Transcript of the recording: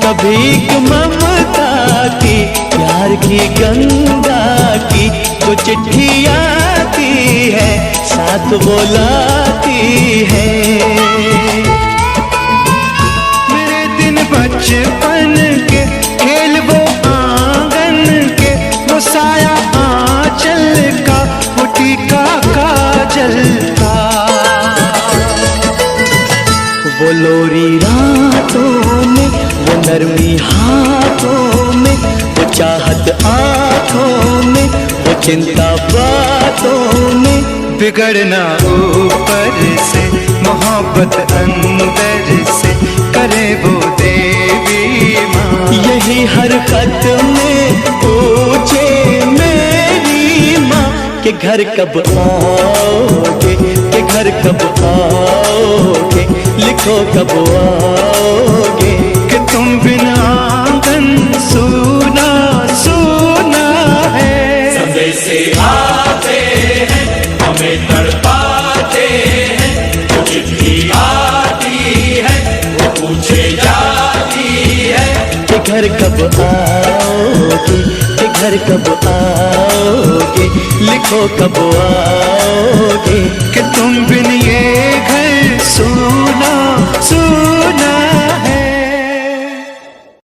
कभी ममता की प्यार की गंगा की तो चिट्ठी आती है, साथ बुलाती है। मेरे दिन बचपन के खेल वो आंगन के, वो साया आंचल का, वो टीका काजल का, वो लोरी रातों में, वो नरमी हाथों में, वो चाहत आँखों में, वो चिंता बातों में। बिगड़ना ऊपर से, मोहब्बत अंदर से, करे वो देवी माँ। यही हर खत में पूछे मेरी माँ कि घर कब आओगे, कि घर कब आओगे, लिखो कब आओगे। कि तुम बिना आंगन सूना सूना है। संदेशे आते हैं, हमें तड़पाते हैं, वो चिट्ठी आती है, वो पूछे जाती है कि घर कब आओगे, कि घर कब आओगे, लिखो कब आओगे। कि तुम बिन ये घर सूना सूना है।